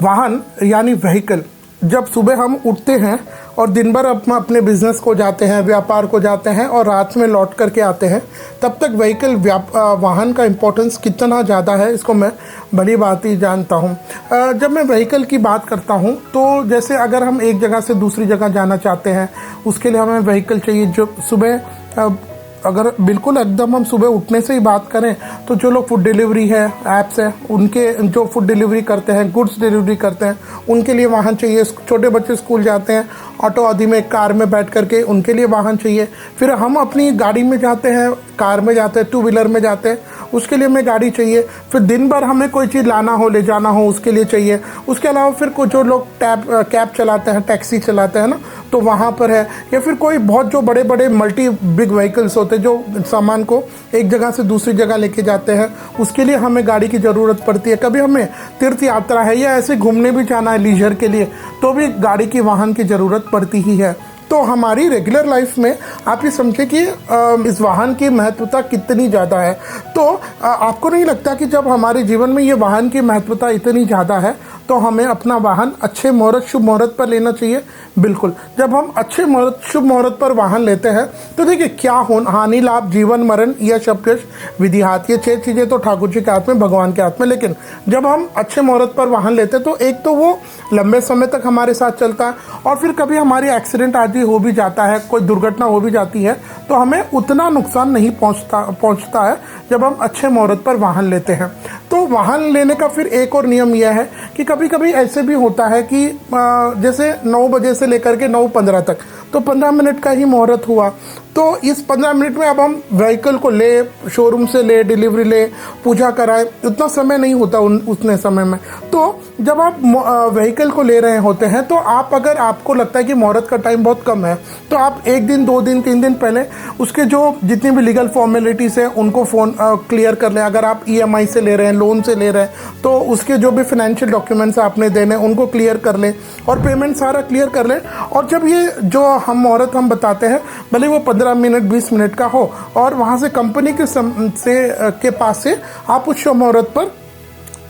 वाहन यानी व्हीकल, जब सुबह हम उठते हैं और दिन भर अपने बिजनेस को जाते हैं, व्यापार को जाते हैं और रात में लौट करके आते हैं, तब तक व्हीकल वाहन का इम्पोर्टेंस कितना ज़्यादा है इसको मैं भली बात ही जानता हूँ। जब मैं व्हीकल की बात करता हूँ तो जैसे अगर हम एक जगह से दूसरी जगह जाना चाहते हैं, उसके लिए हमें व्हीकल चाहिए। जो सुबह अगर बिल्कुल एकदम हम सुबह उठने से ही बात करें तो जो लोग फूड डिलीवरी है ऐप्स है, उनके जो फूड डिलीवरी करते हैं, गुड्स डिलीवरी करते हैं, उनके लिए वाहन चाहिए। छोटे बच्चे स्कूल जाते हैं ऑटो आदि में, कार में बैठ करके, उनके लिए वाहन चाहिए। फिर हम अपनी गाड़ी में जाते हैं, कार में जाते हैं, टू व्हीलर में जाते हैं, उसके लिए हमें गाड़ी चाहिए। फिर दिन भर हमें कोई चीज़ लाना हो, ले जाना हो, उसके लिए चाहिए। उसके अलावा फिर कुछ जो लोग कैब चलाते हैं, टैक्सी चलाते हैं ना, तो वहाँ पर है। या फिर कोई बहुत जो बड़े बड़े मल्टी बिग व्हीकल्स होते हैं जो सामान को एक जगह से दूसरी जगह लेके जाते हैं, उसके लिए हमें गाड़ी की ज़रूरत पड़ती है। कभी हमें तीर्थ यात्रा है या ऐसे घूमने भी जाना है लीजर के लिए, तो भी गाड़ी की वाहन की ज़रूरत पड़ती ही है। तो हमारी रेगुलर लाइफ में आप ये समझे कि इस वाहन की महत्वता कितनी ज़्यादा है। तो आपको नहीं लगता कि जब हमारे जीवन में ये वाहन की महत्वता इतनी ज़्यादा है तो हमें अपना वाहन अच्छे मुहूर्त, शुभ मुहूर्त पर लेना चाहिए? बिल्कुल। जब हम अच्छे मुहूर्त, शुभ मुहूर्त पर वाहन लेते हैं तो देखिए क्या हानि लाभ, जीवन मरण, यश अपयश, विधि हाथ, ये 6 चीज़ें तो ठाकुर जी के हाथ में, भगवान के हाथ में। लेकिन जब हम अच्छे मुहूर्त पर वाहन लेते हैं तो एक तो वो लंबे समय तक हमारे साथ चलता है, और फिर कभी हमारी एक्सीडेंट आदि हो भी जाता है, कोई दुर्घटना हो भी जाती है, तो हमें उतना नुकसान नहीं पहुंचता है जब हम अच्छे मुहूर्त पर वाहन लेते हैं। तो वाहन लेने का फिर एक और नियम यह है कि कभी कभी ऐसे भी होता है कि जैसे 9 बजे से लेकर के 9:15 तक, तो 15 मिनट का ही मुहूर्त हुआ। तो इस 15 मिनट में अब हम व्हीकल को ले, शोरूम से ले, डिलीवरी ले, पूजा कराए, उतना समय नहीं होता उतने समय में। तो जब आप व्हीकल को ले रहे होते हैं तो अगर आपको लगता है कि मुहूर्त का टाइम बहुत कम है, तो आप 1 दिन, 2 दिन, 3 दिन पहले उसके जो जितनी भी लीगल फॉर्मेलिटीज़ हैं उनको क्लियर कर लें। अगर आप EMI से ले रहे हैं, लोन से ले रहे हैं, तो उसके जो भी फाइनेंशियल डॉक्यूमेंट्स आपने देने उनको क्लियर कर लें और पेमेंट सारा क्लियर कर लें। और जब ये जो हम मुहूर्त हम बताते हैं, भले वो 15 मिनट 20 मिनट का हो, और वहाँ से कंपनी के पास से आप उस मुहूर्त पर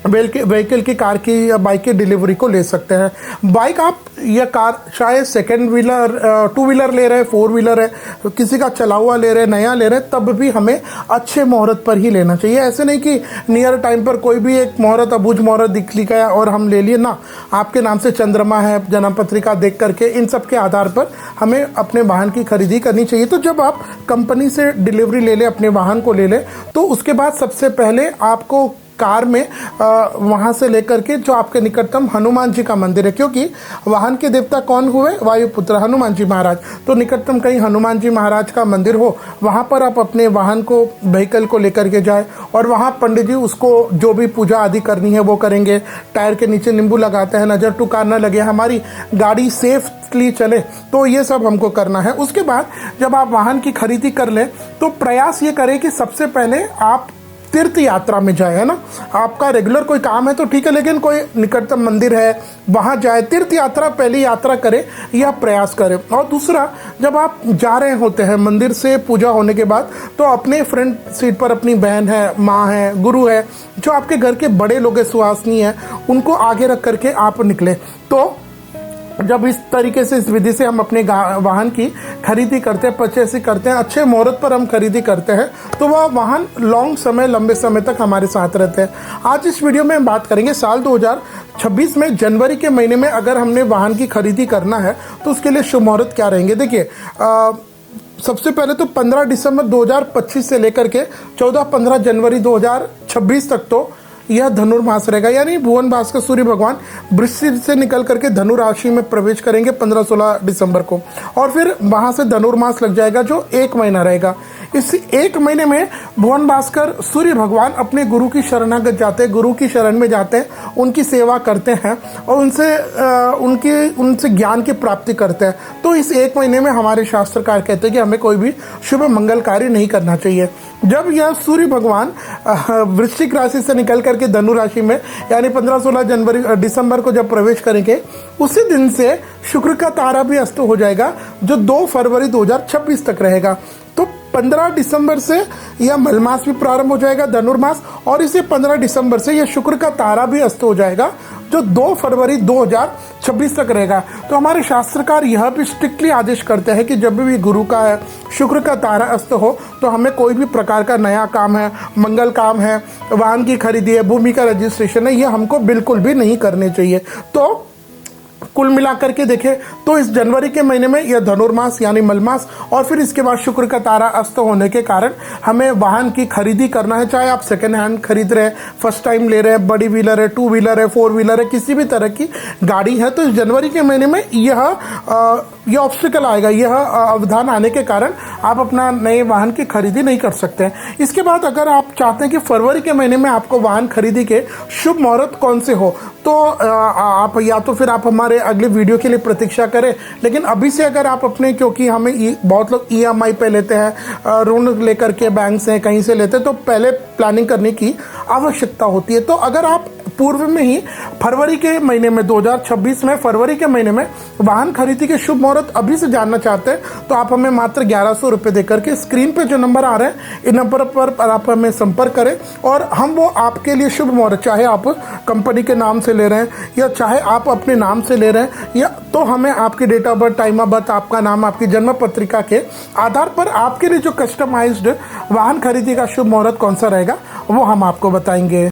व्हीकल की, कार की या बाइक की डिलीवरी को ले सकते हैं। बाइक आप या कार शायद सेकंड व्हीलर, 2 व्हीलर ले रहे हैं, 4 व्हीलर है, तो किसी का चला हुआ ले रहे हैं, नया ले रहे हैं, तब भी हमें अच्छे मुहूर्त पर ही लेना चाहिए। ऐसे नहीं कि नियर टाइम पर कोई भी एक मुहूर्त, अबूझ मुहूर्त दिख लिया और हम ले लिए ना। आपके नाम से चंद्रमा है, जन्म पत्रिका देख करके, इन सब के आधार पर हमें अपने वाहन की खरीदी करनी चाहिए। तो जब आप कंपनी से डिलीवरी ले लें, अपने वाहन को ले लें, तो उसके बाद सबसे पहले आपको कार में वहाँ से लेकर के जो आपके निकटतम हनुमान जी का मंदिर है, क्योंकि वाहन के देवता कौन हुए? वायुपुत्र हनुमान जी महाराज। तो निकटतम कहीं हनुमान जी महाराज का मंदिर हो, वहाँ पर आप अपने वाहन को, व्हीकल को लेकर के जाए, और वहाँ पंडित जी उसको जो भी पूजा आदि करनी है वो करेंगे। टायर के नीचे नींबू लगाते हैं, नज़र टुकार न लगे, हमारी गाड़ी सेफली चले, तो ये सब हमको करना है। उसके बाद जब आप वाहन की खरीदी कर लें तो प्रयास ये करें कि सबसे पहले आप तीर्थ यात्रा में जाए, है ना। आपका रेगुलर कोई काम है तो ठीक है, लेकिन कोई निकटतम मंदिर है वहाँ जाए, तीर्थ यात्रा पहली यात्रा करें, यह प्रयास करें। और दूसरा, जब आप जा रहे होते हैं मंदिर से पूजा होने के बाद, तो अपने फ्रंट सीट पर अपनी बहन है, माँ है, गुरु है, जो आपके घर के बड़े लोग हैं, सुहासनी है, उनको आगे रख करके आप निकले। तो जब इस तरीके से, इस विधि से हम अपने वाहन की खरीदी करते हैं, परचेसिंग करते हैं, अच्छे मुहूर्त पर हम खरीदी करते हैं, तो वह वाहन लंबे समय तक हमारे साथ रहते हैं। आज इस वीडियो में हम बात करेंगे साल 2026 में जनवरी के महीने में अगर हमने वाहन की खरीदी करना है तो उसके लिए शुभ मुहूर्त क्या रहेंगे। देखिए, सबसे पहले तो 15 दिसंबर 2025 से लेकर के 14-15 जनवरी 2026 तक तो यह धनुर्मास रहेगा, यानी भुवन भास्कर सूर्य भगवान वृश्चिक से निकल करके धनु राशि में प्रवेश करेंगे 15-16 दिसंबर को, और फिर वहां से धनुर्मास लग जाएगा जो 1 महीना रहेगा। इस 1 महीने में भुवन भास्कर सूर्य भगवान अपने गुरु की शरणागत जाते हैं, गुरु की शरण में जाते हैं, उनकी सेवा करते हैं और उनसे ज्ञान की प्राप्ति करते हैं। तो इस 1 महीने में हमारे शास्त्रकार कहते हैं कि हमें कोई भी शुभ मंगल कार्य नहीं करना चाहिए। जब यह सूर्य भगवान वृश्चिक राशि से निकल करके धनु राशि में, यानी 15-16 दिसंबर को जब प्रवेश करेंगे, उसी दिन से शुक्र का तारा भी अस्त हो जाएगा, जो 2 फरवरी 2026 तक रहेगा। तो 15 दिसंबर से यह मलमास भी प्रारंभ हो जाएगा, धनुर्मास, और इसे 15 दिसंबर से यह शुक्र का तारा भी अस्त हो जाएगा, जो 2 फरवरी 2026 तक रहेगा। तो हमारे शास्त्रकार यह भी स्ट्रिक्टली आदेश करते हैं कि जब भी गुरु का है, शुक्र का तारा अस्त हो, तो हमें कोई भी प्रकार का नया काम है, मंगल काम है, वाहन की खरीदी है, भूमि का रजिस्ट्रेशन है, यह हमको बिल्कुल भी नहीं करने चाहिए। तो कुल मिलाकर के देखें तो इस जनवरी के महीने में यह धनुर्मास यानी मलमास और फिर इसके बाद शुक्र का तारा अस्त होने के कारण हमें वाहन की खरीदी करना है, चाहे आप सेकेंड हैंड खरीद रहे हैं, फर्स्ट टाइम ले रहे हैं, बड़ी व्हीलर है, 2 व्हीलर है, 4 व्हीलर है, किसी भी तरह की गाड़ी है, तो इस जनवरी के महीने में यह ऑब्स्टिकल आएगा, यह अवधान आने के कारण आप अपना नए वाहन की खरीदी नहीं कर सकते हैं। इसके बाद अगर आप चाहते हैं कि फरवरी के महीने में आपको वाहन खरीदी के शुभ मुहूर्त कौन से हो, तो आप या तो फिर आप हमारे अगले वीडियो के लिए प्रतीक्षा करें, लेकिन अभी से अगर आप अपने, क्योंकि हमें बहुत लोग EMI पे लेते हैं, ऋण लेकर के बैंक से कहीं से लेते हैं, तो पहले प्लानिंग करने की आवश्यकता होती है। तो अगर आप पूर्व में ही फरवरी के महीने में 2026 में फरवरी के महीने में वाहन खरीदी के शुभ मुहूर्त अभी से जानना चाहते हैं, तो आप हमें मात्र 1100 रुपये देकर के स्क्रीन पे जो नंबर आ रहे हैं, इन नंबर पर आप हमें संपर्क करें और हम वो आपके लिए शुभ मुहूर्त, चाहे आप कंपनी के नाम से ले रहे हैं या चाहे आप अपने नाम से ले रहे हैं, या तो हमें आपकी date of birth, time of birth, आपका नाम, आपकी जन्म पत्रिका के आधार पर आपके लिए जो कस्टमाइज्ड वाहन खरीदी का शुभ मुहूर्त कौन सा रहेगा वो हम आपको बताएंगे।